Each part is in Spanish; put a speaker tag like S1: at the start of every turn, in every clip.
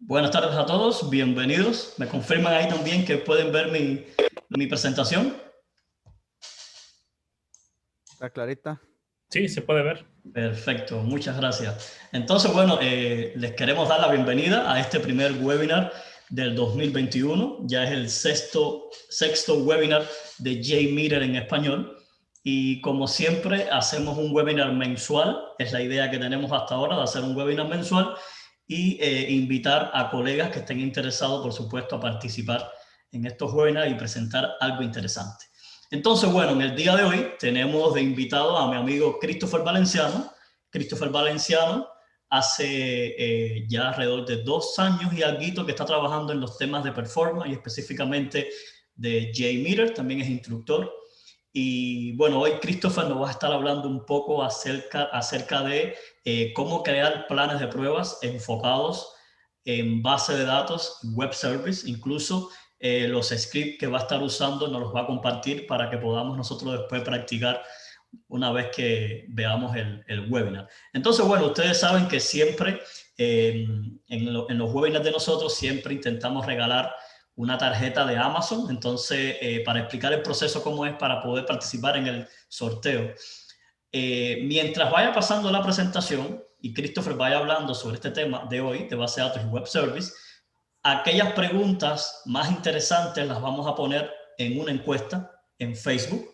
S1: Buenas tardes a todos, bienvenidos. Me confirman ahí también que pueden ver mi presentación.
S2: Está clarita.
S3: Sí, se puede ver.
S1: Perfecto, muchas gracias. Entonces, bueno, les queremos dar la bienvenida a este primer webinar del 2021. Ya es el sexto webinar de JMeter en español. Y como siempre, hacemos un webinar mensual. Es la idea que tenemos hasta ahora de hacer un webinar mensual y invitar a colegas que estén interesados, por supuesto, a participar en estos webinars y presentar algo interesante. Entonces, bueno, en el día de hoy tenemos de invitado a mi amigo Christopher Valenciano. Christopher Valenciano hace ya alrededor de 2 años y algo que está trabajando en los temas de performance y específicamente de JMeter, también es instructor. Y bueno, hoy Christopher nos va a estar hablando un poco acerca de cómo crear planes de pruebas enfocados en base de datos, web service, incluso los scripts que va a estar usando nos los va a compartir para que podamos nosotros después practicar una vez que veamos el webinar. Entonces, bueno, ustedes saben que siempre en los webinars de nosotros siempre intentamos regalar una tarjeta de Amazon. Entonces, para explicar el proceso cómo es para poder participar en el sorteo. Mientras vaya pasando la presentación y Christopher vaya hablando sobre este tema de hoy, de base de datos y web service, aquellas preguntas más interesantes las vamos a poner en una encuesta en Facebook,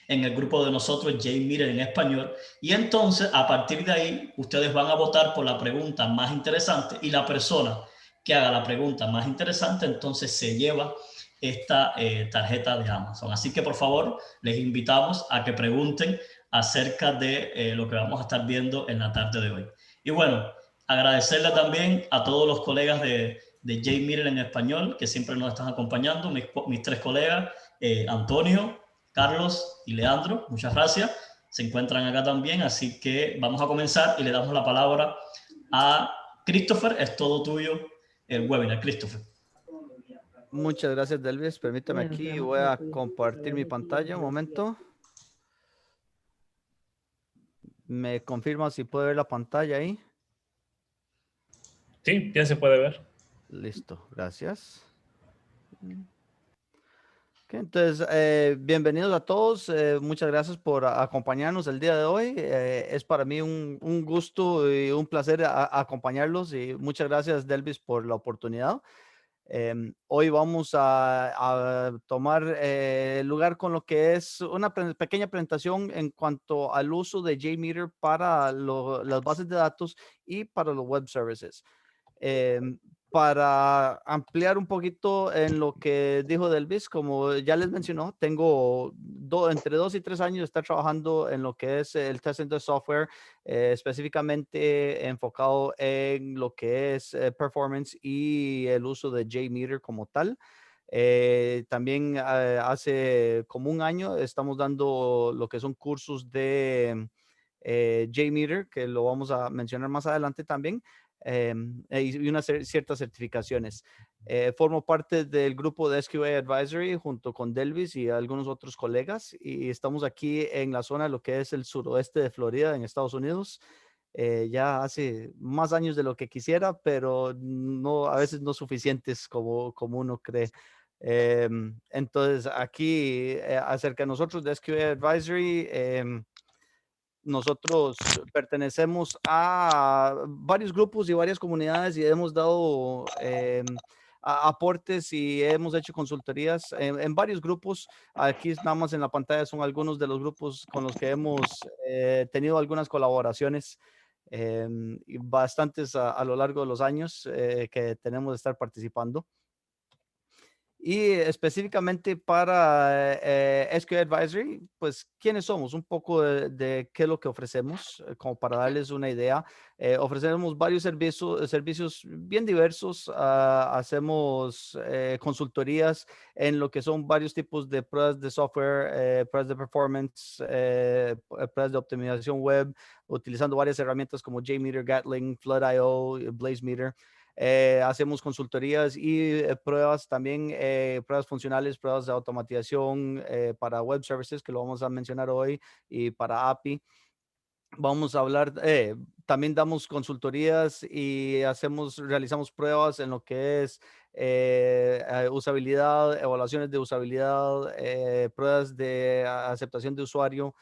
S1: en el grupo de nosotros, JMeter en español, y entonces a partir de ahí ustedes van a votar por la pregunta más interesante y la persona que haga la pregunta más interesante entonces se lleva esta tarjeta de Amazon. Así que por favor les invitamos a que pregunten acerca de lo que vamos a estar viendo en la tarde de hoy. Y bueno, agradecerle también a todos los colegas de JMeter en español que siempre nos están acompañando, mis 3 colegas, Antonio, Carlos y Leandro, muchas gracias. Se encuentran acá también, así que vamos a comenzar y le damos la palabra a Christopher. Es todo tuyo el webinar, Christopher.
S2: Muchas gracias, Delvis. Permítame aquí, voy a compartir mi pantalla un momento. ¿Me confirma si puede ver la pantalla ahí?
S3: Sí, ya se puede ver.
S2: Listo, gracias. Entonces, bienvenidos a todos. Muchas gracias por acompañarnos el día de hoy. Es para mí un gusto y un placer acompañarlos y muchas gracias, Delvis, por la oportunidad. Hoy vamos a tomar lugar con lo que es una pequeña presentación en cuanto al uso de JMeter para las bases de datos y para los web services. Para ampliar un poquito en lo que dijo Delvis, como ya les mencionó, tengo entre 2 y 3 años de estar trabajando en lo que es el testing de software, específicamente enfocado en lo que es performance y el uso de JMeter como tal. También hace como un año estamos dando lo que son cursos de JMeter, que lo vamos a mencionar más adelante también, y unas ciertas certificaciones. Formo parte del grupo de SQA Advisory junto con Delvis y algunos otros colegas y estamos aquí en la zona de lo que es el suroeste de Florida en Estados Unidos. Ya hace más años de lo que quisiera, pero no, a veces no suficientes como uno cree. Entonces, aquí acerca de nosotros de SQA Advisory, nosotros pertenecemos a varios grupos y varias comunidades y hemos dado aportes y hemos hecho consultorías en varios grupos. Aquí nada más en la pantalla son algunos de los grupos con los que hemos tenido algunas colaboraciones, y bastantes a lo largo de los años que tenemos de estar participando. Y específicamente para SQL Advisory, pues, ¿quiénes somos? Un poco de qué es lo que ofrecemos, como para darles una idea. Ofrecemos varios servicios bien diversos. Hacemos consultorías en lo que son varios tipos de pruebas de software, pruebas de performance, pruebas de optimización web, utilizando varias herramientas como JMeter, Gatling, Flood.io, BlazeMeter. Hacemos consultorías y pruebas también, pruebas funcionales, pruebas de automatización para web services, que lo vamos a mencionar hoy, y para API. Vamos a hablar, también damos consultorías y realizamos pruebas en lo que es usabilidad, evaluaciones de usabilidad, pruebas de aceptación de usuario.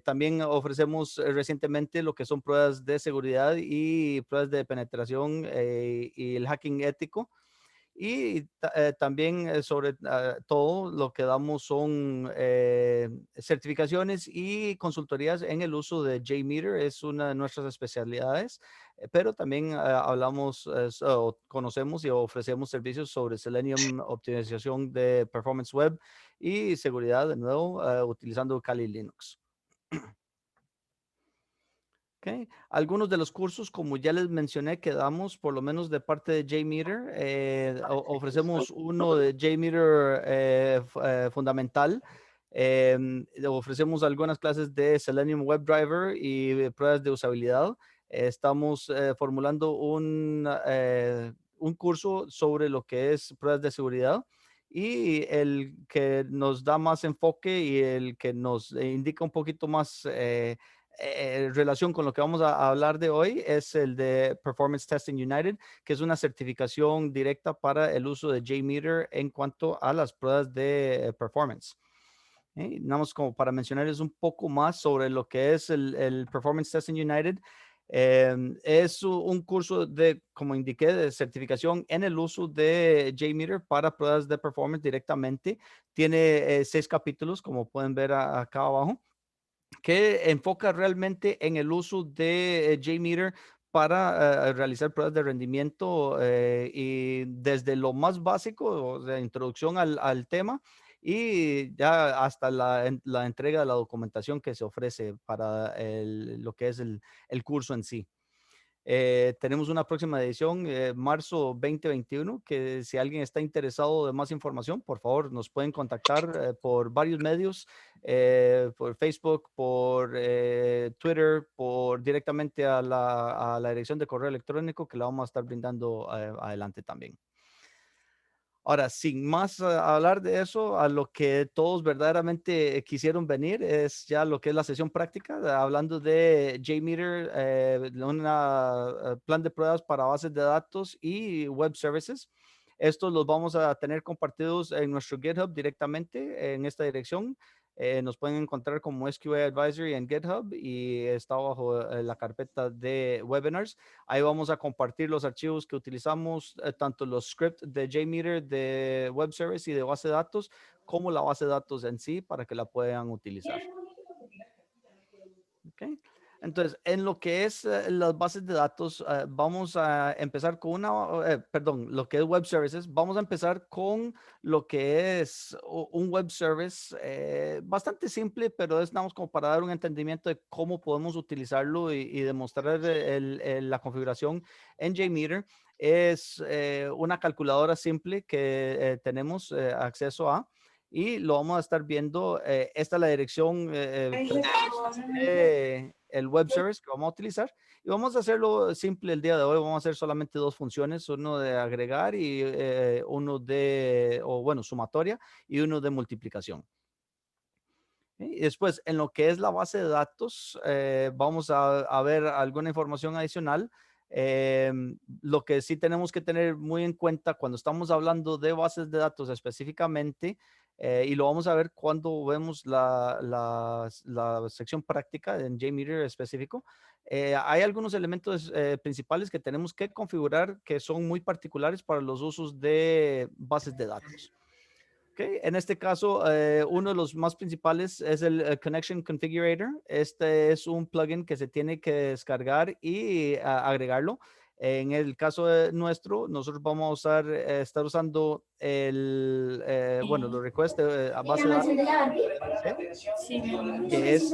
S2: También ofrecemos recientemente lo que son pruebas de seguridad y pruebas de penetración y el hacking ético. Y también sobre todo lo que damos son certificaciones y consultorías en el uso de JMeter, es una de nuestras especialidades, pero también hablamos o conocemos y ofrecemos servicios sobre Selenium, optimización de performance web y seguridad, de nuevo, utilizando Kali Linux. Okay. Algunos de los cursos, como ya les mencioné, que damos por lo menos de parte de JMeter. Ofrecemos uno de JMeter fundamental. Ofrecemos algunas clases de Selenium WebDriver y pruebas de usabilidad. Estamos formulando un curso sobre lo que es pruebas de seguridad. Y el que nos da más enfoque y el que nos indica un poquito más relación con lo que vamos a hablar de hoy es el de Performance Testing United, que es una certificación directa para el uso de JMeter en cuanto a las pruebas de performance. Nada más como para mencionarles un poco más sobre lo que es el Performance Testing United. Es un curso de, como indiqué, de certificación en el uso de JMeter para pruebas de performance directamente. Tiene 6 capítulos, como pueden ver acá abajo, que enfoca realmente en el uso de JMeter para realizar pruebas de rendimiento y desde lo más básico, de introducción al tema y ya hasta la entrega de la documentación que se ofrece para lo que es el curso en sí. Tenemos una próxima edición, marzo 2021, que si alguien está interesado de más información, por favor, nos pueden contactar por varios medios, por Facebook, por Twitter, por directamente a la dirección de correo electrónico que la vamos a estar brindando adelante también. Ahora, sin más hablar de eso, a lo que todos verdaderamente quisieron venir es ya lo que es la sesión práctica, hablando de JMeter, un plan de pruebas para bases de datos y web services. Estos los vamos a tener compartidos en nuestro GitHub directamente en esta dirección. Nos pueden encontrar como SQA Advisory en GitHub y está bajo la carpeta de webinars. Ahí vamos a compartir los archivos que utilizamos, tanto los scripts de JMeter, de web service y de base de datos, como la base de datos en sí para que la puedan utilizar. Okay. Entonces, en lo que es las bases de datos, vamos a empezar con lo que es web services, vamos a empezar con lo que es un web service bastante simple, pero es nada más como para dar un entendimiento de cómo podemos utilizarlo y demostrar la configuración en JMeter. Es una calculadora simple que tenemos acceso a. Y lo vamos a estar viendo. Esta es la dirección el web service que vamos a utilizar. Y vamos a hacerlo simple el día de hoy. Vamos a hacer solamente 2 funciones, uno de agregar y uno sumatoria y uno de multiplicación. Y después, en lo que es la base de datos, vamos a ver alguna información adicional. Lo que sí tenemos que tener muy en cuenta cuando estamos hablando de bases de datos específicamente, y lo vamos a ver cuando vemos la sección práctica en JMeter específico, hay algunos elementos principales que tenemos que configurar que son muy particulares para los usos de bases de datos. Okay. En este caso, uno de los más principales es el Connection Configurator. Este es un plugin que se tiene que descargar y agregarlo. En el caso nuestro, nosotros vamos a estar usando los requests a base de datos, que es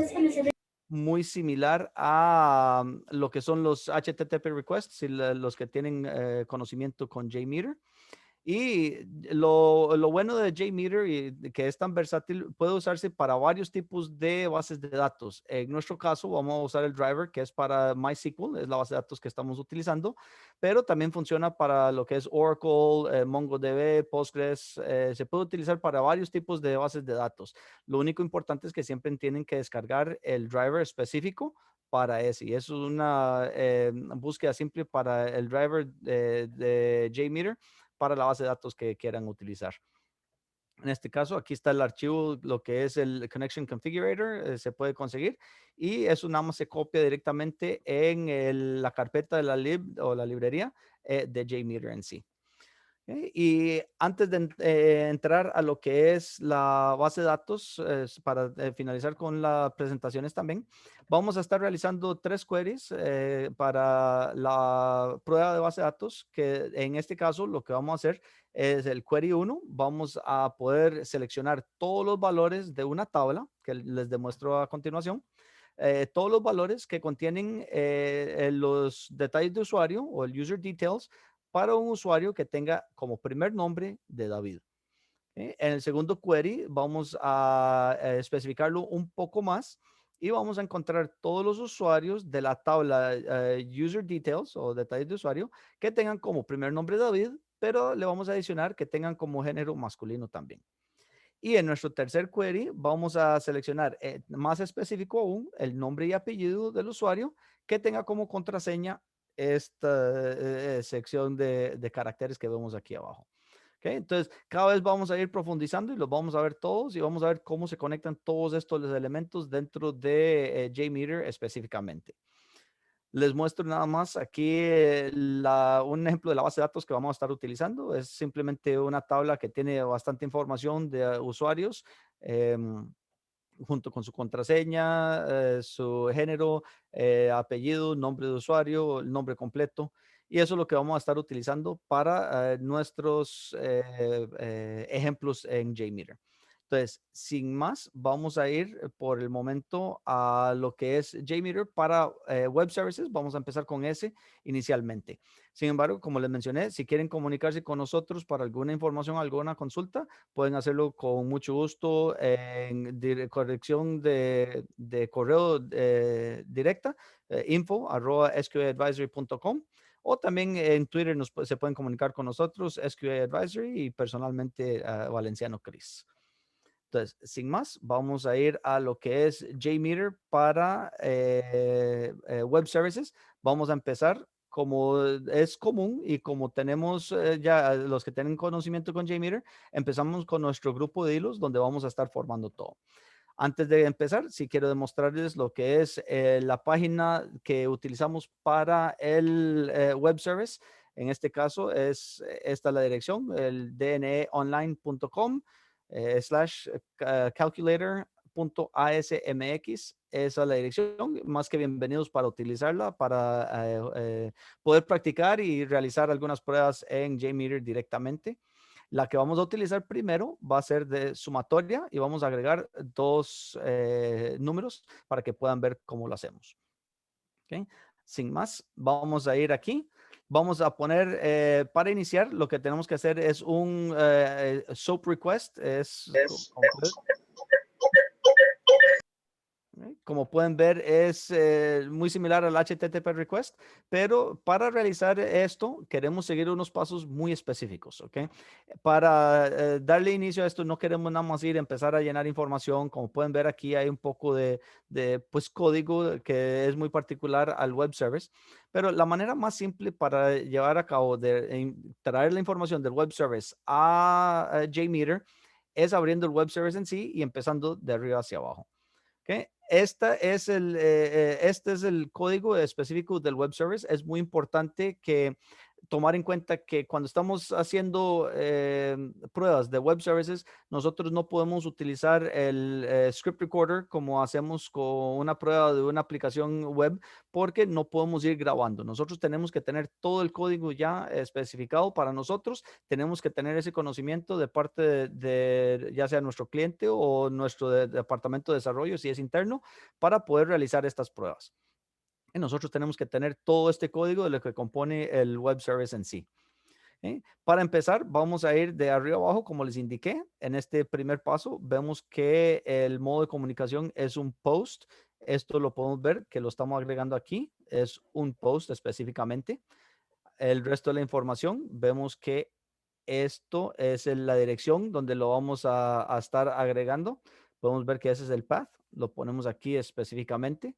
S2: muy similar a lo que son los HTTP requests, y los que tienen conocimiento con JMeter. Y lo bueno de JMeter y que es tan versátil, puede usarse para varios tipos de bases de datos. En nuestro caso, vamos a usar el driver que es para MySQL, es la base de datos que estamos utilizando, pero también funciona para lo que es Oracle, MongoDB, Postgres. Se puede utilizar para varios tipos de bases de datos. Lo único importante es que siempre tienen que descargar el driver específico para ese. Y eso es una búsqueda simple para el driver de JMeter para la base de datos que quieran utilizar. En este caso, aquí está el archivo, lo que es el Connection Configurator, se puede conseguir y eso nada más se copia directamente en la carpeta de la lib o la librería de JMeter en sí. ¿Ok? Y antes de entrar a lo que es la base de datos, para finalizar con las presentaciones también, vamos a estar realizando 3 queries para la prueba de base de datos, que en este caso lo que vamos a hacer es el query 1, vamos a poder seleccionar todos los valores de una tabla que les demuestro a continuación. Todos los valores que contienen los detalles de usuario o el user details para un usuario que tenga como primer nombre de David. En el segundo query vamos a especificarlo un poco más y vamos a encontrar todos los usuarios de la tabla user details o detalles de usuario que tengan como primer nombre David, pero le vamos a adicionar que tengan como género masculino también. Y en nuestro tercer query vamos a seleccionar más específico aún el nombre y apellido del usuario que tenga como contraseña esta sección de caracteres que vemos aquí abajo. ¿Okay? Entonces, cada vez vamos a ir profundizando y los vamos a ver todos y vamos a ver cómo se conectan todos estos elementos dentro de JMeter específicamente. Les muestro nada más aquí un ejemplo de la base de datos que vamos a estar utilizando. Es simplemente una tabla que tiene bastante información de usuarios, junto con su contraseña, su género, apellido, nombre de usuario, el nombre completo. Y eso es lo que vamos a estar utilizando para nuestros ejemplos en JMeter. Entonces, sin más, vamos a ir por el momento a lo que es JMeter para web services. Vamos a empezar con ese inicialmente. Sin embargo, como les mencioné, si quieren comunicarse con nosotros para alguna información, alguna consulta, pueden hacerlo con mucho gusto en corrección de correo directa, info@sqadvisory.com. O también en Twitter se pueden comunicar con nosotros, SQA Advisory, y personalmente Valenciano Cris. Entonces, sin más, vamos a ir a lo que es JMeter para web services. Vamos a empezar como es común y como tenemos ya los que tienen conocimiento con JMeter, empezamos con nuestro grupo de hilos donde vamos a estar formando todo. Antes de empezar, sí quiero demostrarles lo que es la página que utilizamos para el web service. En este caso es esta la dirección, el dneonline.com /calculator.asmx. Esa es la dirección. Más que bienvenidos para utilizarla, para poder practicar y realizar algunas pruebas en JMeter directamente. La que vamos a utilizar primero va a ser de sumatoria y vamos a agregar 2 números para que puedan ver cómo lo hacemos. ¿Okay? Sin más, vamos a ir aquí. Vamos a poner, para iniciar, lo que tenemos que hacer es un SOAP request. Como pueden ver, es muy similar al HTTP request, pero para realizar esto queremos seguir unos pasos muy específicos, ¿ok? Para darle inicio a esto, no queremos nada más ir a empezar a llenar información. Como pueden ver aquí hay un poco de pues, código que es muy particular al web service, pero la manera más simple para llevar a cabo de traer la información del web service a JMeter es abriendo el web service en sí y empezando de arriba hacia abajo. Okay. Este es el código específico del web service. Es muy importante que tomar en cuenta que cuando estamos haciendo pruebas de web services, nosotros no podemos utilizar el script recorder como hacemos con una prueba de una aplicación web, porque no podemos ir grabando. Nosotros tenemos que tener todo el código ya especificado para nosotros. Tenemos que tener ese conocimiento de parte de ya sea nuestro cliente o nuestro departamento de desarrollo, si es interno, para poder realizar estas pruebas. Y nosotros tenemos que tener todo este código de lo que compone el web service en sí. Para empezar, vamos a ir de arriba abajo, como les indiqué. En este primer paso, vemos que el modo de comunicación es un post. Esto lo podemos ver que lo estamos agregando aquí. Es un post específicamente. El resto de la información, vemos que esto es la dirección donde lo vamos a estar agregando. Podemos ver que ese es el path. Lo ponemos aquí específicamente.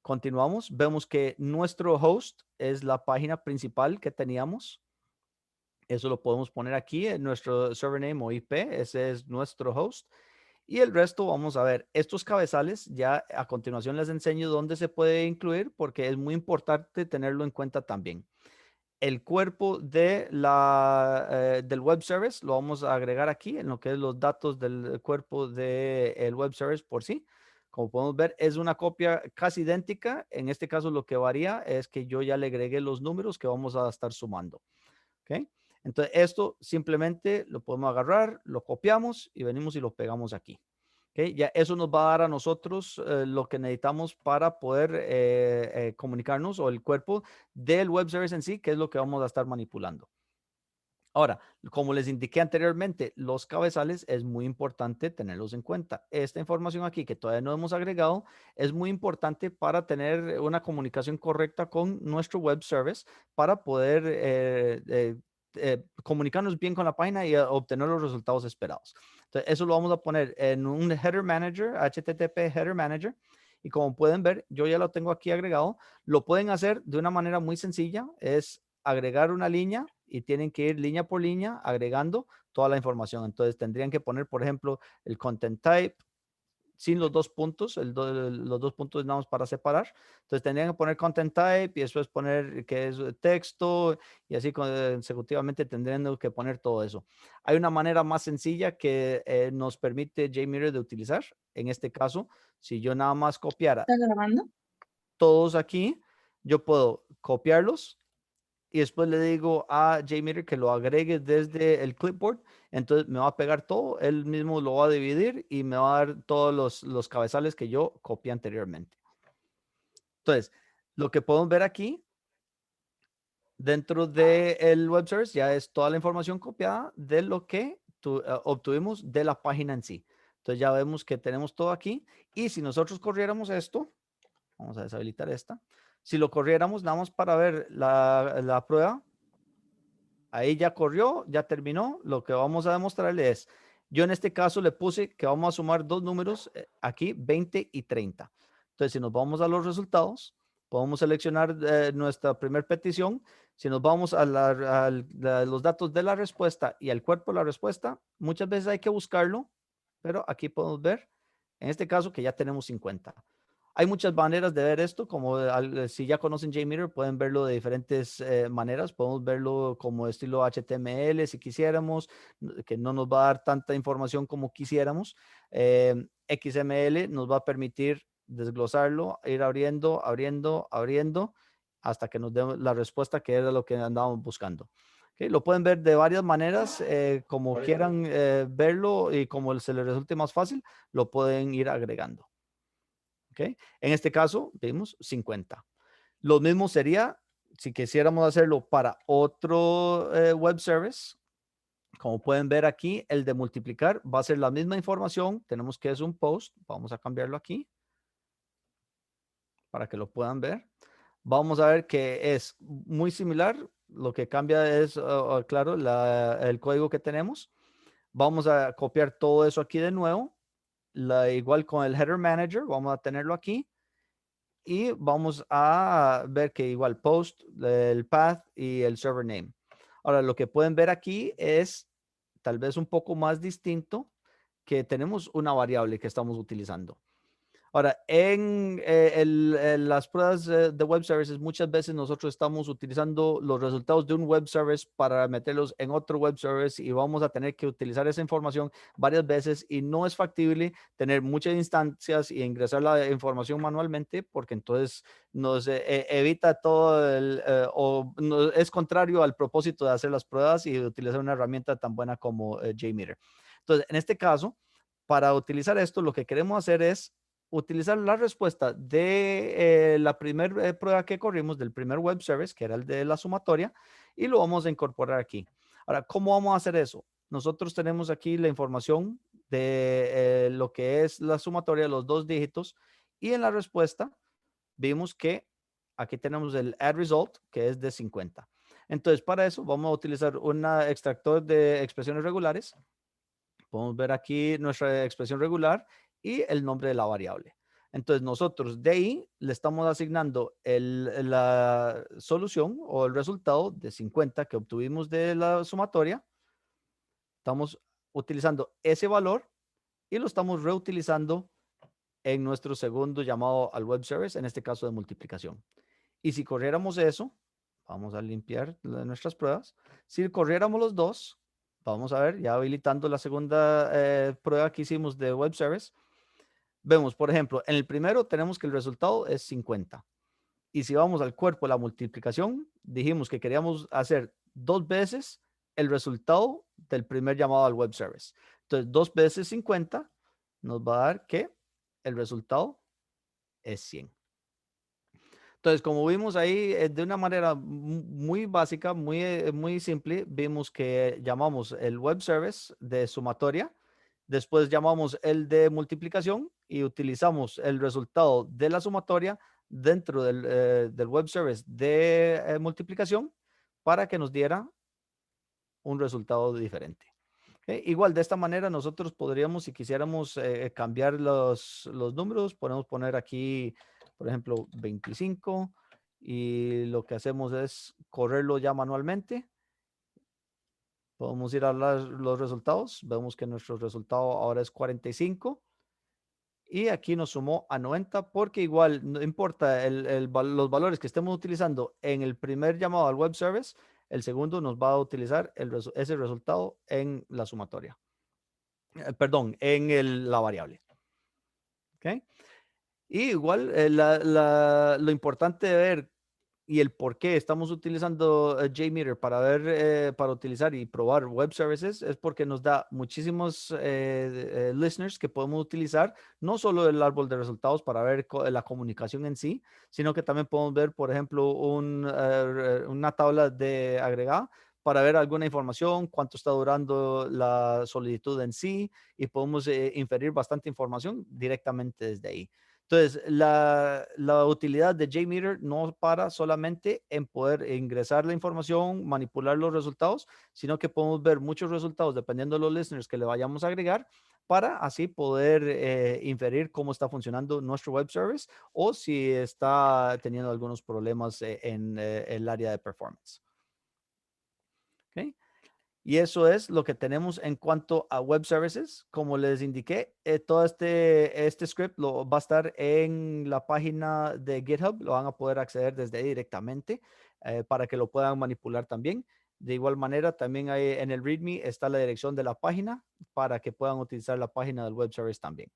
S2: Continuamos, vemos que nuestro host es la página principal que teníamos. Eso lo podemos poner aquí en nuestro server name o IP. Ese es nuestro host. Y el resto vamos a ver. Estos cabezales ya a continuación les enseño dónde se puede incluir porque es muy importante tenerlo en cuenta también. El cuerpo de del web service lo vamos a agregar aquí en lo que es los datos del cuerpo del web service por sí. Como podemos ver, es una copia casi idéntica. En este caso, lo que varía es que yo ya le agregué los números que vamos a estar sumando. ¿Ok? Entonces, esto simplemente lo podemos agarrar, lo copiamos y venimos y lo pegamos aquí. ¿Ok? Ya eso nos va a dar a nosotros lo que necesitamos para poder comunicarnos o el cuerpo del web service en sí, que es lo que vamos a estar manipulando. Ahora, como les indiqué anteriormente, los cabezales es muy importante tenerlos en cuenta. Esta información aquí que todavía no hemos agregado es muy importante para tener una comunicación correcta con nuestro web service para poder comunicarnos bien con la página y obtener los resultados esperados. Entonces, eso lo vamos a poner en un header manager, HTTP header manager. Y como pueden ver, yo ya lo tengo aquí agregado. Lo pueden hacer de una manera muy sencilla. Es agregar una línea y tienen que ir línea por línea agregando toda la información. Entonces tendrían que poner, por ejemplo, el content type sin los dos puntos, los dos puntos nada más para separar. Entonces tendrían que poner content type y después poner que es texto y así consecutivamente tendrían que poner todo eso. Hay una manera más sencilla que nos permite JMeter de utilizar. En este caso, si yo nada más copiara
S4: ¿Estás grabando?
S2: todos aquí, yo puedo copiarlos y después le digo a JMeter que lo agregue desde el clipboard. Entonces me va a pegar todo, él mismo lo va a dividir y me va a dar todos los cabezales que yo copié anteriormente. Entonces, lo que podemos ver aquí dentro del web service ya es toda la información copiada de lo que obtuvimos de la página en sí. Entonces ya vemos que tenemos todo aquí y si nosotros corriéramos esto, vamos a deshabilitar esta. Si lo corriéramos nada más para ver la prueba, ahí ya corrió, ya terminó. Lo que vamos a demostrarle es, yo en este caso le puse que vamos a sumar dos números aquí, 20 y 30. Entonces, si nos vamos a los resultados, podemos seleccionar nuestra primera petición. Si nos vamos a los datos de la respuesta y al cuerpo de la respuesta, muchas veces hay que buscarlo, pero aquí podemos ver, en este caso, que ya tenemos 50. Hay muchas maneras de ver esto, como si ya conocen JMeter, pueden verlo de diferentes maneras. Podemos verlo como estilo HTML si quisiéramos, que no nos va a dar tanta información como quisiéramos. XML nos va a permitir desglosarlo, ir abriendo, abriendo, abriendo, hasta que nos dé la respuesta que era lo que andábamos buscando. Okay, lo pueden ver de varias maneras, como quieran verlo y como se les resulte más fácil, lo pueden ir agregando. ¿Okay? En este caso, vimos 50. Lo mismo sería si quisiéramos hacerlo para otro web service. Como pueden ver aquí, el de multiplicar va a ser la misma información. Tenemos que es un post. Vamos a cambiarlo aquí para que lo puedan ver. Vamos a ver que es muy similar. Lo que cambia es, claro, el código que tenemos. Vamos a copiar todo eso aquí de nuevo. Igual con el header manager, vamos a tenerlo aquí. Y vamos a ver que igual post, el path y el server name. Ahora, lo que pueden ver aquí es tal vez un poco más distinto, que tenemos una variable que estamos utilizando. Ahora, en las pruebas de web services, muchas veces nosotros estamos utilizando los resultados de un web service para meterlos en otro web service y vamos a tener que utilizar esa información varias veces y no es factible tener muchas instancias y ingresar la información manualmente porque entonces nos evita todo es contrario al propósito de hacer las pruebas y de utilizar una herramienta tan buena como JMeter. Entonces, en este caso, para utilizar esto, lo que queremos hacer es utilizar la respuesta de la primera prueba que corrimos del primer web service, que era el de la sumatoria, y lo vamos a incorporar aquí. Ahora, ¿cómo vamos a hacer eso? Nosotros tenemos aquí la información de lo que es la sumatoria de los dos dígitos y en la respuesta vimos que aquí tenemos el add result, que es de 50. Entonces, para eso vamos a utilizar un extractor de expresiones regulares. Podemos ver aquí nuestra expresión regular y el nombre de la variable. Entonces nosotros de ahí le estamos asignando la solución o el resultado de 50 que obtuvimos de la sumatoria. Estamos utilizando ese valor y lo estamos reutilizando en nuestro segundo llamado al web service, en este caso de multiplicación. Y si corriéramos eso, vamos a limpiar nuestras pruebas. Si corriéramos los dos, vamos a ver, ya habilitando la segunda prueba que hicimos de web service, vemos, por ejemplo, en el primero tenemos que el resultado es 50. Y si vamos al cuerpo de la multiplicación, dijimos que queríamos hacer 2 veces el resultado del primer llamado al web service. Entonces, 2 veces 50 nos va a dar que el resultado es 100. Entonces, como vimos ahí, de una manera muy básica, muy simple, vimos que llamamos el web service de sumatoria, después llamamos el de multiplicación y utilizamos el resultado de la sumatoria dentro del web service de multiplicación para que nos diera un resultado diferente. ¿Okay? Igual, de esta manera nosotros podríamos, si quisiéramos cambiar los números, podemos poner aquí, por ejemplo, 25 y lo que hacemos es correrlo ya manualmente. Podemos ir a los resultados. Vemos que nuestro resultado ahora es 45. Y aquí nos sumó a 90 porque igual no importa los valores que estemos utilizando en el primer llamado al web service, el segundo nos va a utilizar ese resultado en la sumatoria. Perdón, en la variable. ¿Ok? Y igual lo importante de ver y el por qué estamos utilizando JMeter para ver, para utilizar y probar web services es porque nos da muchísimos listeners que podemos utilizar, no solo el árbol de resultados para ver la comunicación en sí, sino que también podemos ver, por ejemplo, una tabla de agregada para ver alguna información, cuánto está durando la solicitud en sí y podemos inferir bastante información directamente desde ahí. Entonces, la utilidad de JMeter no para solamente en poder ingresar la información, manipular los resultados, sino que podemos ver muchos resultados dependiendo de los listeners que le vayamos a agregar para así poder inferir cómo está funcionando nuestro web service o si está teniendo algunos problemas en el área de performance. ¿Okay? Y eso es lo que tenemos en cuanto a web services. Como les indiqué, todo este script va a estar en la página de GitHub. Lo van a poder acceder desde ahí directamente para que lo puedan manipular también. De igual manera, también hay, en el README está la dirección de la página para que puedan utilizar la página del web service también.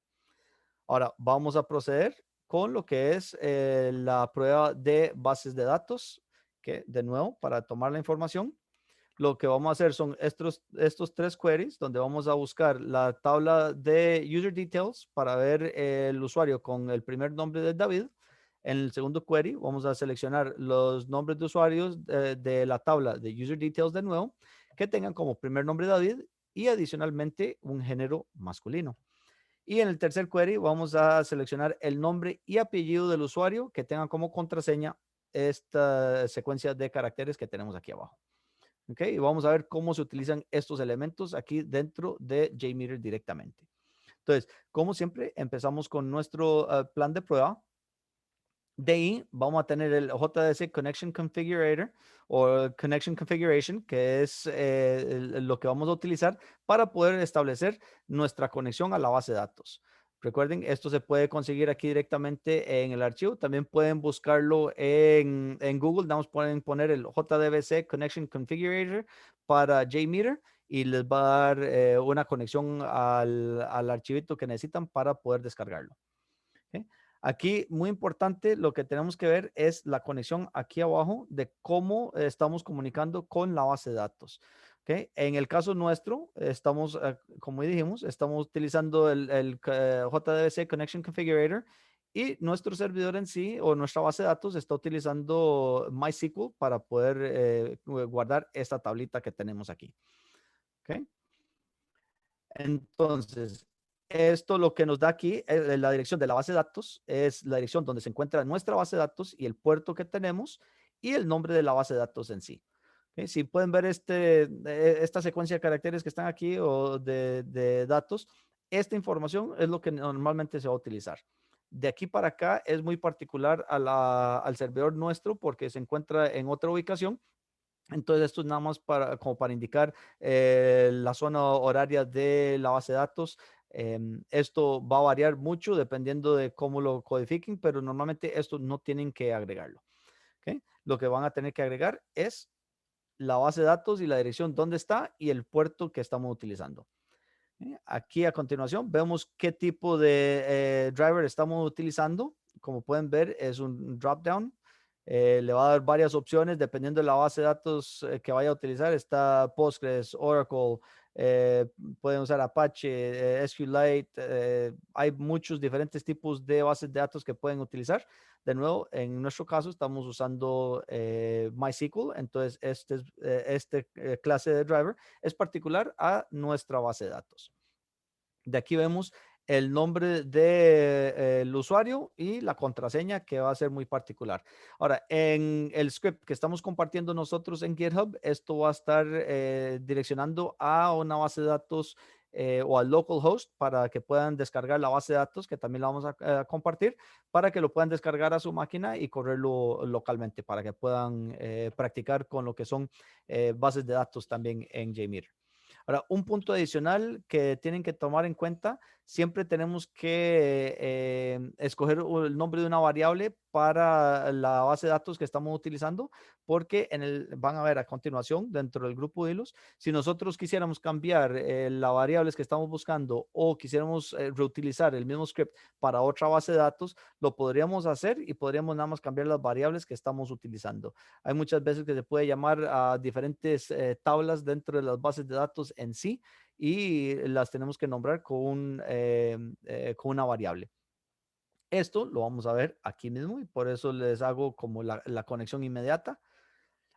S2: Ahora, vamos a proceder con lo que es la prueba de bases de datos, que de nuevo, para tomar la información, lo que vamos a hacer son estos 3 queries donde vamos a buscar la tabla de user details para ver el usuario con el primer nombre de David. En el segundo query vamos a seleccionar los nombres de usuarios de la tabla de user details de nuevo que tengan como primer nombre David y adicionalmente un género masculino. Y en el tercer query vamos a seleccionar el nombre y apellido del usuario que tengan como contraseña esta secuencia de caracteres que tenemos aquí abajo. ¿Ok? Y vamos a ver cómo se utilizan estos elementos aquí dentro de JMeter directamente. Entonces, como siempre, empezamos con nuestro plan de prueba. De ahí vamos a tener el JDC Connection Configurator o Connection Configuration, que es lo que vamos a utilizar para poder establecer nuestra conexión a la base de datos. Recuerden, esto se puede conseguir aquí directamente en el archivo. También pueden buscarlo en Google. Pueden poner el JDBC Connection Configurator para JMeter y les va a dar una conexión al archivito que necesitan para poder descargarlo. ¿Okay? Aquí, muy importante, lo que tenemos que ver es la conexión aquí abajo de cómo estamos comunicando con la base de datos. ¿Okay? En el caso nuestro, estamos, como dijimos, estamos utilizando el JDBC Connection Configurator y nuestro servidor en sí o nuestra base de datos está utilizando MySQL para poder guardar esta tablita que tenemos aquí. ¿Okay? Entonces, esto lo que nos da aquí es la dirección de la base de datos, es la dirección donde se encuentra nuestra base de datos y el puerto que tenemos y el nombre de la base de datos en sí. ¿Okay? Si pueden ver esta secuencia de caracteres que están aquí o de datos, esta información es lo que normalmente se va a utilizar. De aquí para acá es muy particular al servidor nuestro porque se encuentra en otra ubicación. Entonces, esto es nada más como para indicar la zona horaria de la base de datos. Esto va a variar mucho dependiendo de cómo lo codifiquen, pero normalmente esto no tienen que agregarlo. ¿Okay? Lo que van a tener que agregar es la base de datos y la dirección donde está y el puerto que estamos utilizando. Aquí a continuación vemos qué tipo de driver estamos utilizando. Como pueden ver, es un drop-down. Le va a dar varias opciones dependiendo de la base de datos que vaya a utilizar. Está Postgres, Oracle, pueden usar Apache, SQLite. Hay muchos diferentes tipos de bases de datos que pueden utilizar. De nuevo, en nuestro caso estamos usando MySQL. Entonces, este clase de driver es particular a nuestra base de datos. De aquí vemos el nombre del usuario y la contraseña que va a ser muy particular. Ahora, en el script que estamos compartiendo nosotros en GitHub, esto va a estar direccionando a una base de datos o al localhost para que puedan descargar la base de datos, que también la vamos a compartir, para que lo puedan descargar a su máquina y correrlo localmente, para que puedan practicar con lo que son bases de datos también en JMeter. Ahora, un punto adicional que tienen que tomar en cuenta, siempre tenemos que escoger el nombre de una variable para la base de datos que estamos utilizando, porque van a ver a continuación dentro del grupo de hilos, si nosotros quisiéramos cambiar las variables que estamos buscando o quisiéramos reutilizar el mismo script para otra base de datos, lo podríamos hacer y podríamos nada más cambiar las variables que estamos utilizando. Hay muchas veces que se puede llamar a diferentes tablas dentro de las bases de datos en sí y las tenemos que nombrar con una variable. Esto lo vamos a ver aquí mismo y por eso les hago como la conexión inmediata.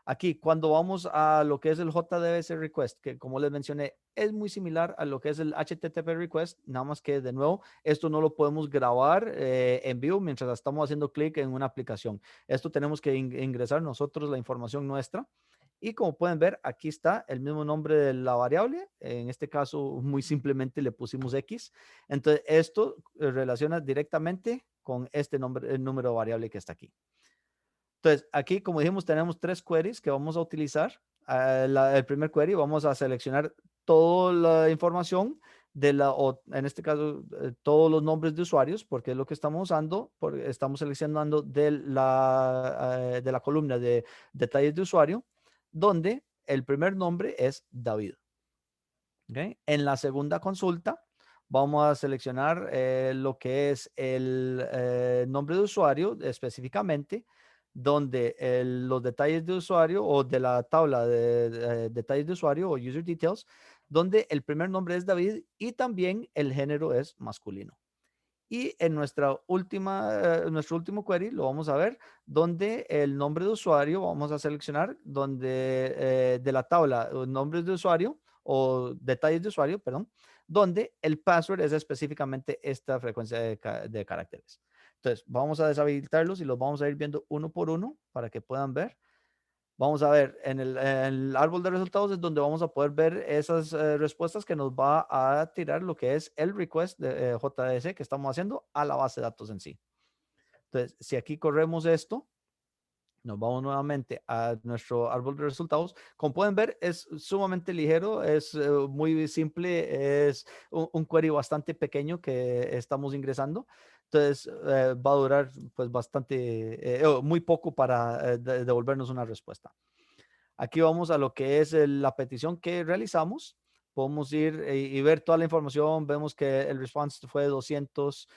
S2: Aquí, cuando vamos a lo que es el JDBC request, que como les mencioné, es muy similar a lo que es el HTTP request, nada más que de nuevo, esto no lo podemos grabar en vivo mientras estamos haciendo clic en una aplicación. Esto tenemos que ingresar nosotros la información nuestra. Y como pueden ver, aquí está el mismo nombre de la variable. En este caso, muy simplemente le pusimos X. Entonces, esto relaciona directamente con este nombre, el número de variable que está aquí. Entonces, aquí, como dijimos, tenemos 3 queries que vamos a utilizar. El primer query, vamos a seleccionar toda la información o en este caso, todos los nombres de usuarios, porque es lo que estamos usando, porque estamos seleccionando de la columna de detalles de usuario, donde el primer nombre es David. ¿Okay? En la segunda consulta, vamos a seleccionar lo que es el nombre de usuario específicamente, donde los detalles de usuario o de la tabla de detalles de usuario o user details, donde el primer nombre es David y también el género es masculino. Y en nuestro último query lo vamos a ver, donde el nombre de usuario vamos a seleccionar, donde de la tabla nombres de usuario o detalles de usuario, perdón, donde el password es específicamente esta frecuencia de caracteres. Entonces, vamos a deshabilitarlos y los vamos a ir viendo uno por uno para que puedan ver. Vamos a ver, en el árbol de resultados es donde vamos a poder ver esas respuestas que nos va a tirar lo que es el request de JDBC que estamos haciendo a la base de datos en sí. Entonces, si aquí corremos esto, nos vamos nuevamente a nuestro árbol de resultados. Como pueden ver, es sumamente ligero, es muy simple, es un query bastante pequeño que estamos ingresando. Entonces, va a durar pues bastante, muy poco para devolvernos una respuesta. Aquí vamos a lo que es la petición que realizamos. Podemos ir y ver toda la información. Vemos que el response fue de 200,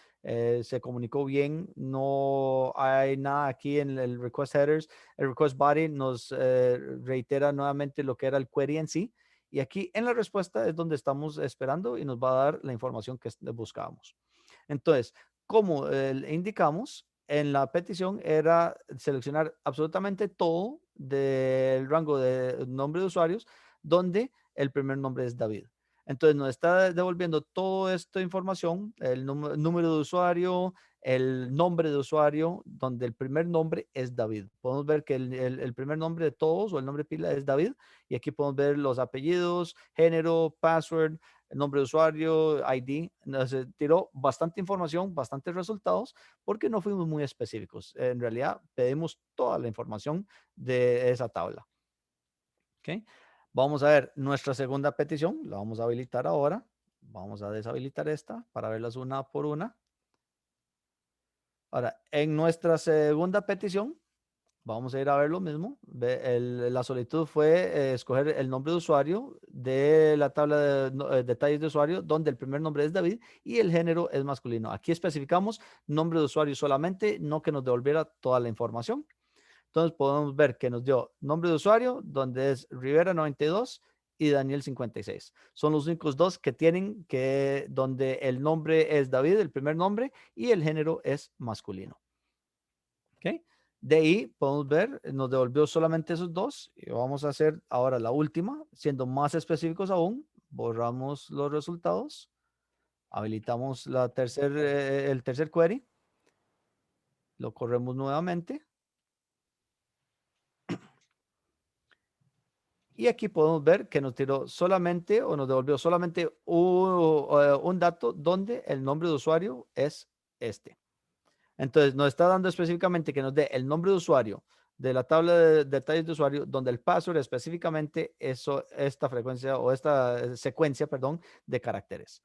S2: se comunicó bien. No hay nada aquí en el request headers. El request body nos reitera nuevamente lo que era el query en sí. Y aquí en la respuesta es donde estamos esperando y nos va a dar la información que buscábamos. Entonces, como indicamos, en la petición era seleccionar absolutamente todo del rango de nombre de usuarios, donde el primer nombre es David. Entonces nos está devolviendo toda esta información, el número de usuario, el nombre de usuario donde el primer nombre es David. Podemos ver que el primer nombre de todos o el nombre pila es David y aquí podemos ver los apellidos, género, password, el nombre de usuario, ID. Nos tiró bastante información, bastantes resultados porque no fuimos muy específicos. En realidad pedimos toda la información de esa tabla. ¿Okay? Vamos a ver nuestra segunda petición. La vamos a habilitar ahora. Vamos a deshabilitar esta para verlas una por una. Ahora, en nuestra segunda petición, vamos a ir a ver lo mismo. La solicitud fue escoger el nombre de usuario de la tabla de detalles de usuario, donde el primer nombre es David y el género es masculino. Aquí especificamos nombre de usuario solamente, no que nos devolviera toda la información. Entonces podemos ver que nos dio nombre de usuario, donde es Rivera92 y Daniel56. Son los únicos dos que tienen donde el nombre es David, el primer nombre, y el género es masculino. ¿Ok? De ahí podemos ver, nos devolvió solamente esos dos. Y vamos a hacer ahora la última, siendo más específicos aún. Borramos los resultados. Habilitamos el tercer query. Lo corremos nuevamente. Y aquí podemos ver que nos tiró solamente o nos devolvió solamente un dato donde el nombre de usuario es este. Entonces nos está dando específicamente que nos dé el nombre de usuario de la tabla de detalles de usuario donde el password específicamente esta frecuencia o esta secuencia, perdón, de caracteres.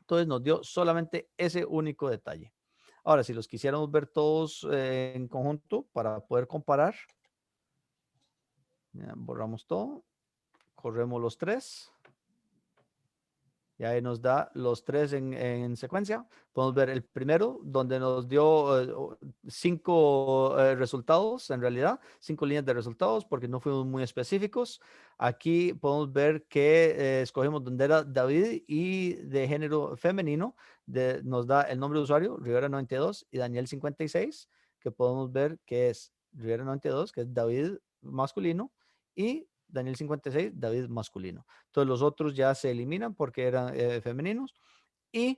S2: Entonces nos dio solamente ese único detalle. Ahora, si los quisiéramos ver todos en conjunto para poder comparar, borramos todo. Corremos los tres. Y ahí nos da los tres en secuencia. Podemos ver el primero, donde nos dio 5 resultados, en realidad, 5 líneas de resultados, porque no fuimos muy específicos. Aquí podemos ver que escogimos donde era David y de género femenino. Nos da el nombre de usuario, Rivera92 y Daniel56, que podemos ver que es Rivera92, que es David masculino, y Daniel56, David masculino. Entonces los otros ya se eliminan porque eran femeninos. Y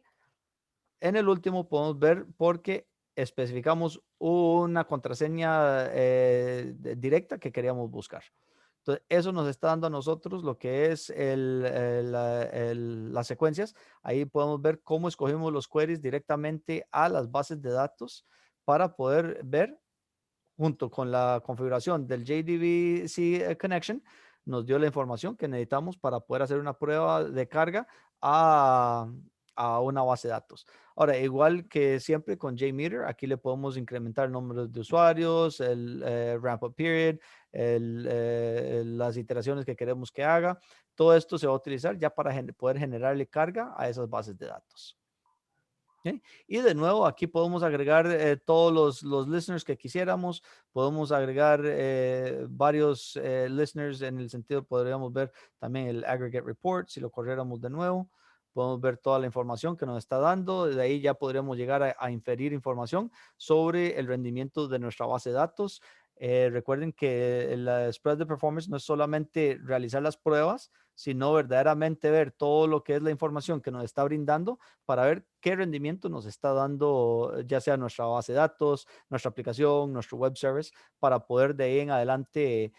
S2: en el último podemos ver porque especificamos una contraseña directa que queríamos buscar. Entonces eso nos está dando a nosotros lo que es las secuencias. Ahí podemos ver cómo escogimos los queries directamente a las bases de datos para poder ver junto con la configuración del JDBC Connection, nos dio la información que necesitamos para poder hacer una prueba de carga a una base de datos. Ahora, igual que siempre con JMeter, aquí le podemos incrementar el número de usuarios, el ramp-up period, las iteraciones que queremos que haga. Todo esto se va a utilizar ya para poder generarle carga a esas bases de datos. ¿Okay? Y de nuevo, aquí podemos agregar todos los listeners que quisiéramos. Podemos agregar varios listeners en el sentido, podríamos ver también el aggregate report si lo corriéramos de nuevo. Podemos ver toda la información que nos está dando. De ahí ya podríamos llegar a inferir información sobre el rendimiento de nuestra base de datos. Recuerden que la spread de performance no es solamente realizar las pruebas, sino verdaderamente ver todo lo que es la información que nos está brindando para ver qué rendimiento nos está dando, ya sea nuestra base de datos, nuestra aplicación, nuestro web service, para poder de ahí en adelante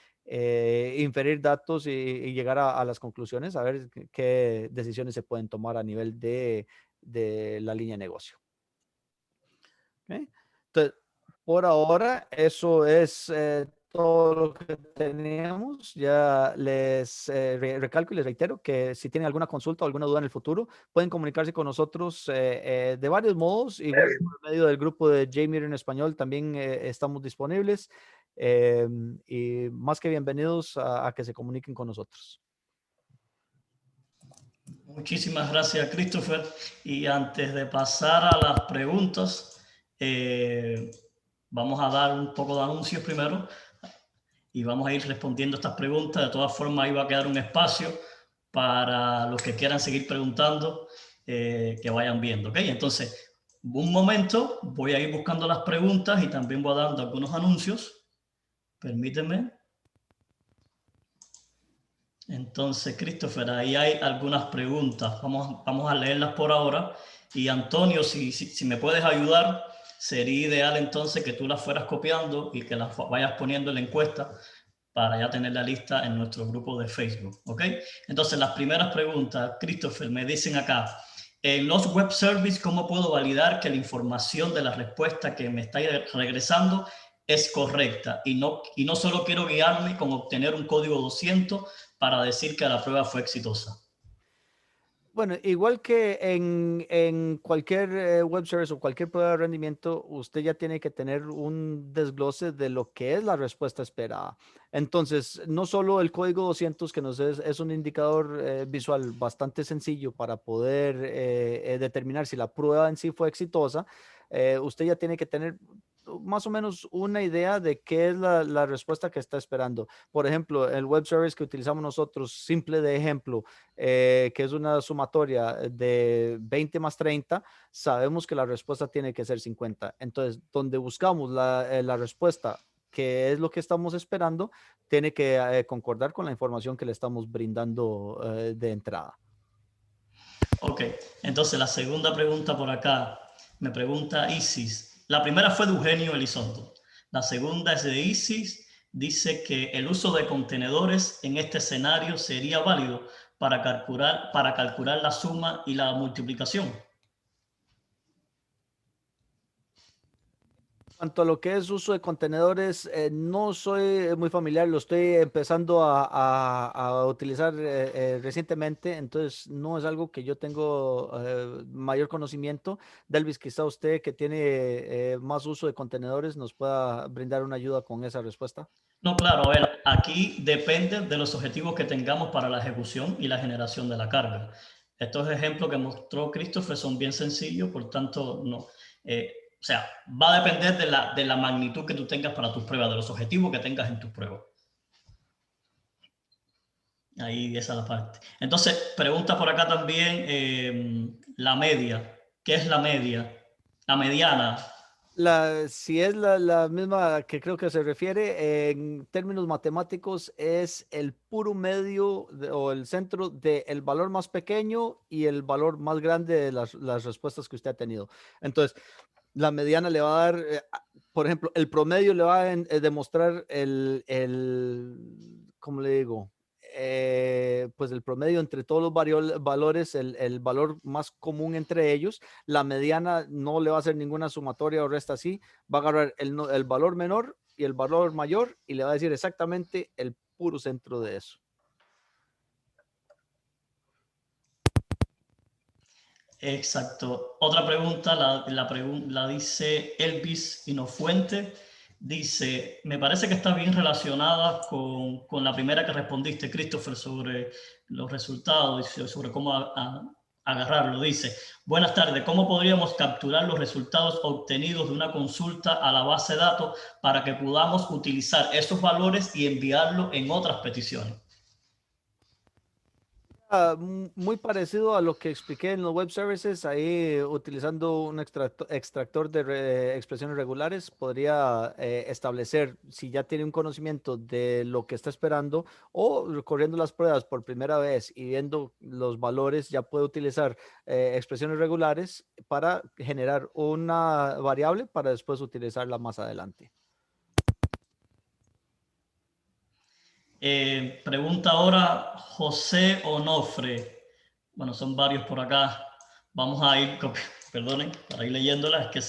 S2: inferir datos y llegar a las conclusiones, a ver qué decisiones se pueden tomar a nivel de la línea de negocio. ¿Okay? Entonces, por ahora, eso es todo lo que teníamos. Ya les recalco y les reitero que si tienen alguna consulta o alguna duda en el futuro, pueden comunicarse con nosotros de varios modos. Igual por medio del grupo de JMeter en español también estamos disponibles. Y más que bienvenidos a que se comuniquen con nosotros.
S1: Muchísimas gracias, Christopher. Y antes de pasar a las preguntas, vamos a dar un poco de anuncios primero y vamos a ir respondiendo estas preguntas. De todas formas, ahí va a quedar un espacio para los que quieran seguir preguntando, que vayan viendo. ¿Okay? Entonces, un momento, voy a ir buscando las preguntas y también voy dando algunos anuncios. Permíteme. Entonces, Christopher, ahí hay algunas preguntas. Vamos a leerlas por ahora. Y Antonio, si me puedes ayudar sería ideal entonces que tú las fueras copiando y que las vayas poniendo en la encuesta para ya tener la lista en nuestro grupo de Facebook, ¿ok? Entonces, las primeras preguntas, Christopher, me dicen acá, en los web services, ¿cómo puedo validar que la información de la respuesta que me está regresando es correcta? Y no solo quiero guiarme con obtener un código 200 para decir que la prueba fue exitosa.
S2: Bueno, igual que en cualquier web service o cualquier prueba de rendimiento, usted ya tiene que tener un desglose de lo que es la respuesta esperada. Entonces, no solo el código 200, que nos es un indicador visual bastante sencillo para poder determinar si la prueba en sí fue exitosa, usted ya tiene que tener más o menos una idea de qué es la respuesta que está esperando. Por ejemplo, el web service que utilizamos nosotros, simple de ejemplo, que es una sumatoria de 20 más 30, sabemos que la respuesta tiene que ser 50. Entonces, donde buscamos la respuesta, que es lo que estamos esperando, tiene que concordar con la información que le estamos brindando de entrada.
S1: Ok, entonces la segunda pregunta por acá, me pregunta Isis. La primera fue de Eugenio Elizondo. La segunda es de Isis. Dice que el uso de contenedores en este escenario sería válido para calcular la suma y la multiplicación.
S2: Cuanto a lo que es uso de contenedores, no soy muy familiar, lo estoy empezando a utilizar recientemente, entonces no es algo que yo tengo mayor conocimiento. Delvis, quizá usted que tiene más uso de contenedores nos pueda brindar una ayuda con esa respuesta.
S1: No, claro, a ver, aquí depende de los objetivos que tengamos para la ejecución y la generación de la carga. Estos ejemplos que mostró Christopher son bien sencillos, por tanto, no. O sea, va a depender de la magnitud que tú tengas para tus pruebas, de los objetivos que tengas en tus pruebas. Ahí esa es la parte. Entonces, pregunta por acá también la media. ¿Qué es la media? La mediana.
S2: Si es la misma que creo que se refiere, en términos matemáticos, es el puro medio o el centro del valor más pequeño y el valor más grande de las respuestas que usted ha tenido. Entonces, la mediana le va a dar, por ejemplo, el promedio le va a demostrar ¿cómo le digo? Pues el promedio entre todos los valores, el valor más común entre ellos. La mediana no le va a hacer ninguna sumatoria o resta así, va a agarrar el valor menor y el valor mayor y le va a decir exactamente el puro centro de eso.
S1: Exacto. Otra pregunta la dice Elvis Inofuente. Dice, me parece que está bien relacionada con la primera que respondiste, Christopher, sobre los resultados y sobre cómo agarrarlo. Dice, buenas tardes, ¿cómo podríamos capturar los resultados obtenidos de una consulta a la base de datos para que podamos utilizar esos valores y enviarlos en otras peticiones?
S2: Muy parecido a lo que expliqué en los web services, ahí utilizando un extractor de expresiones regulares, podría establecer si ya tiene un conocimiento de lo que está esperando o corriendo las pruebas por primera vez y viendo los valores, ya puede utilizar expresiones regulares para generar una variable para después utilizarla más adelante.
S1: Pregunta ahora José Onofre. Bueno, son varios por acá. Vamos a ir, perdonen, para ir leyéndolas, es que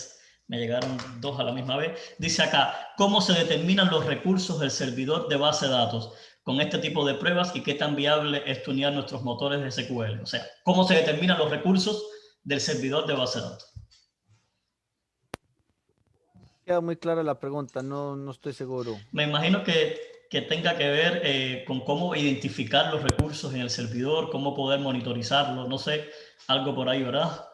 S1: me llegaron dos a la misma vez. Dice acá, ¿cómo se determinan los recursos del servidor de base de datos con este tipo de pruebas y qué tan viable es tunear nuestros motores de SQL? O sea, ¿cómo se determinan los recursos del servidor de base de datos?
S2: Queda muy clara la pregunta, no estoy seguro.
S1: Me imagino que tenga que ver con cómo identificar los recursos en el servidor, cómo poder monitorizarlo, no sé, algo por ahí, ¿verdad?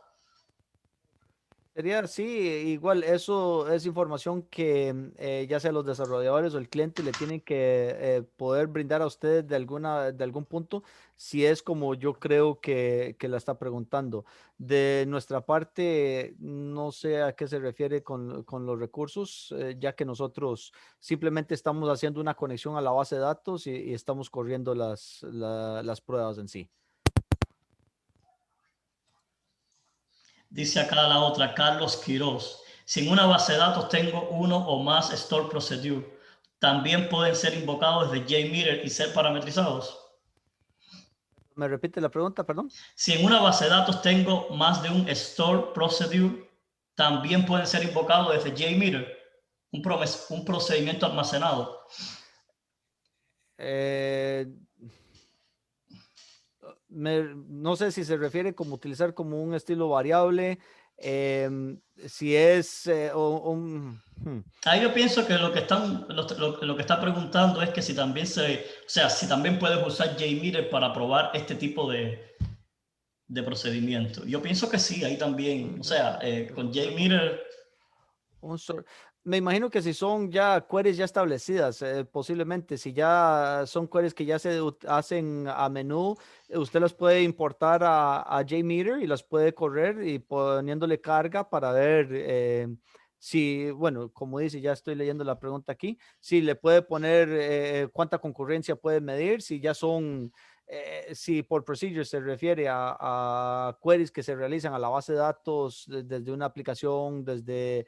S2: Sería, sí, igual eso es información que ya sea los desarrolladores o el cliente le tienen que poder brindar a ustedes de algún punto, si es como yo creo que la está preguntando. De nuestra parte, no sé a qué se refiere con los recursos, ya que nosotros simplemente estamos haciendo una conexión a la base de datos y estamos corriendo las pruebas en sí.
S1: Dice acá la otra, Carlos Quiroz. Si en una base de datos tengo uno o más store procedure, ¿también pueden ser invocados desde JMeter y ser parametrizados?
S2: ¿Me repite la pregunta, perdón?
S1: Si en una base de datos tengo más de un store procedure, ¿también pueden ser invocados desde JMeter? Un procedimiento almacenado.
S2: No sé si se refiere como utilizar como un estilo variable, si es
S1: Ahí yo pienso que lo que está preguntando es que si también si también puedes usar JMeter para probar este tipo de procedimiento. Yo pienso que sí, ahí también, con JMeter.
S2: Me imagino que si son ya queries ya establecidas, posiblemente, si ya son queries que ya se hacen a menú, usted las puede importar a JMeter y las puede correr y poniéndole carga para ver si, bueno, como dice, ya estoy leyendo la pregunta aquí, si le puede poner cuánta concurrencia puede medir, si ya son, si por procedure se refiere a queries que se realizan a la base de datos desde una aplicación, desde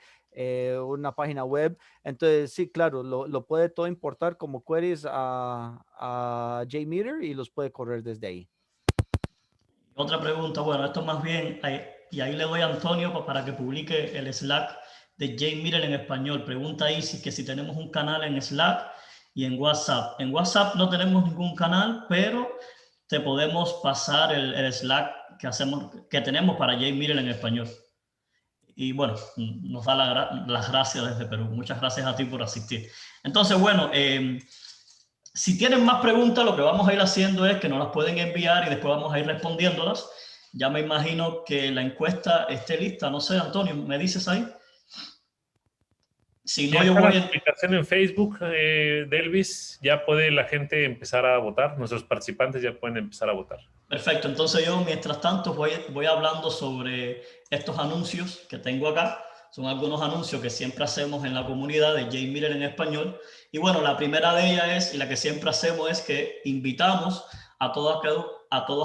S2: una página web. Entonces, sí, claro, lo puede todo importar como queries a JMeter y los puede correr desde ahí.
S1: Otra pregunta, bueno, esto más bien, y ahí le doy a Antonio para que publique el Slack de JMeter en español. Pregunta ahí si tenemos un canal en Slack y en WhatsApp. En WhatsApp no tenemos ningún canal, pero te podemos pasar el Slack que tenemos para JMeter en español. Y bueno, nos da las gracias desde Perú. Muchas gracias a ti por asistir. Entonces, bueno, si tienen más preguntas, lo que vamos a ir haciendo es que nos las pueden enviar y después vamos a ir respondiéndolas. Ya me imagino que la encuesta esté lista. No sé, Antonio, ¿me dices ahí? Si no,
S3: Ya
S1: yo
S3: está la
S1: voy...
S3: publicación en Facebook de Elvis, ya puede la gente empezar a votar, nuestros participantes ya pueden empezar a votar.
S1: Perfecto, entonces yo mientras tanto voy hablando sobre estos anuncios que tengo acá. Son algunos anuncios que siempre hacemos en la comunidad de JMeter en español. Y bueno, la primera de ellas es, y la que siempre hacemos, es que invitamos a todos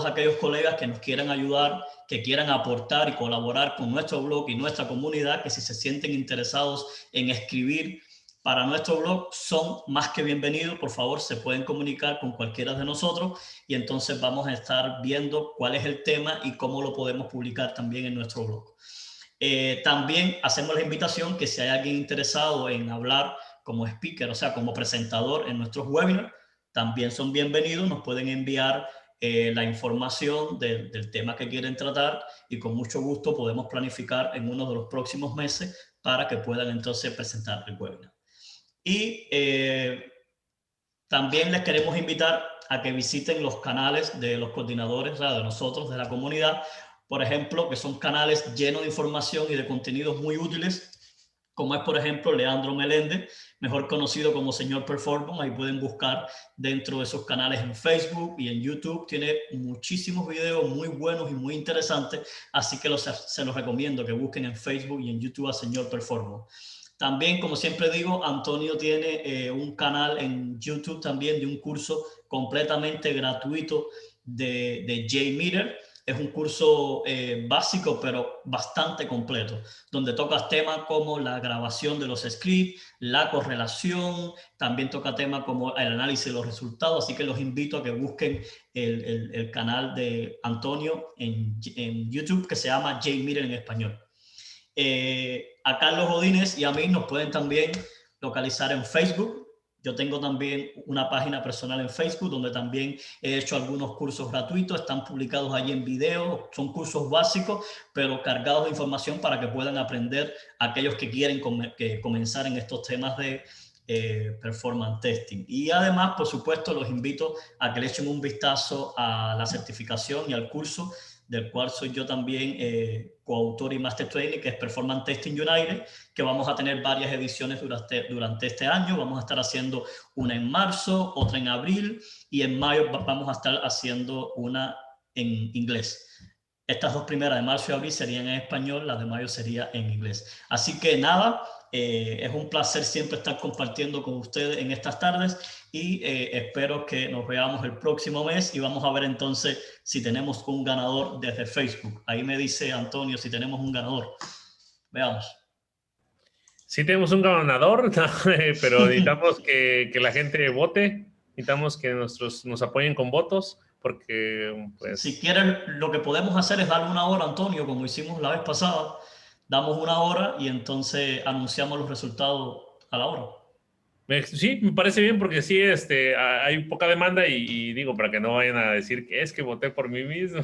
S1: aquellos colegas que nos quieran ayudar, que quieran aportar y colaborar con nuestro blog y nuestra comunidad, que si se sienten interesados en escribir para nuestro blog, son más que bienvenidos. Por favor, se pueden comunicar con cualquiera de nosotros y entonces vamos a estar viendo cuál es el tema y cómo lo podemos publicar también en nuestro blog. También hacemos la invitación que si hay alguien interesado en hablar como speaker, o sea, como presentador en nuestros webinars, también son bienvenidos, nos pueden enviar la información del tema que quieren tratar y con mucho gusto podemos planificar en uno de los próximos meses para que puedan entonces presentar el webinar. Y también les queremos invitar a que visiten los canales de los coordinadores, o sea, de nosotros, de la comunidad, por ejemplo, que son canales llenos de información y de contenidos muy útiles, como es, por ejemplo, Leandro Meléndez, mejor conocido como Señor Performance. Ahí pueden buscar dentro de esos canales en Facebook y en YouTube. Tiene muchísimos videos muy buenos y muy interesantes, así que se los recomiendo que busquen en Facebook y en YouTube a Señor Performance. También, como siempre digo, Antonio tiene un canal en YouTube también de un curso completamente gratuito de JMeter. Es un curso básico, pero bastante completo, donde tocas temas como la grabación de los scripts, la correlación, también toca temas como el análisis de los resultados, así que los invito a que busquen el canal de Antonio en YouTube, que se llama JMeter en español. A Carlos Godínez y a mí nos pueden también localizar en Facebook. Yo tengo también una página personal en Facebook donde también he hecho algunos cursos gratuitos, están publicados allí en video, son cursos básicos, pero cargados de información para que puedan aprender aquellos que quieren comenzar en estos temas de performance testing. Y además, por supuesto, los invito a que le echen un vistazo a la certificación y al curso del cual soy yo también coautor y master training, que es Performance Testing United, que vamos a tener varias ediciones durante este año. Vamos a estar haciendo una en marzo, otra en abril, y en mayo vamos a estar haciendo una en inglés. Estas dos primeras de marzo y abril serían en español, las de mayo sería en inglés. Así que nada, es un placer siempre estar compartiendo con ustedes en estas tardes y espero que nos veamos el próximo mes y vamos a ver entonces si tenemos un ganador desde Facebook. Ahí me dice Antonio si tenemos un ganador. Veamos.
S3: Sí tenemos un ganador, pero necesitamos que la gente vote, necesitamos que nos apoyen con votos, porque
S1: Si
S3: pues...
S1: quieren, lo que podemos hacer es darle una hora, Antonio, como hicimos la vez pasada. Damos una hora y entonces anunciamos los resultados a la hora.
S3: Sí, me parece bien porque sí, hay poca demanda y digo, para que no vayan a decir que es que voté por mí mismo.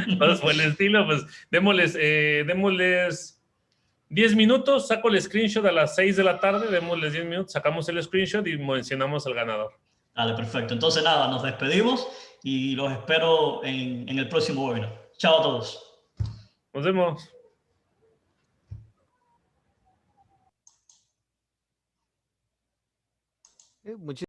S3: Entonces, fue el estilo, pues démosles 10 minutos, saco el screenshot a las 6 de la tarde, démosles 10 minutos, sacamos el screenshot y mencionamos al ganador.
S1: Vale, perfecto. Entonces nada, nos despedimos y los espero en el próximo webinar. Chao a todos.
S3: Nos vemos.
S2: Muchísimas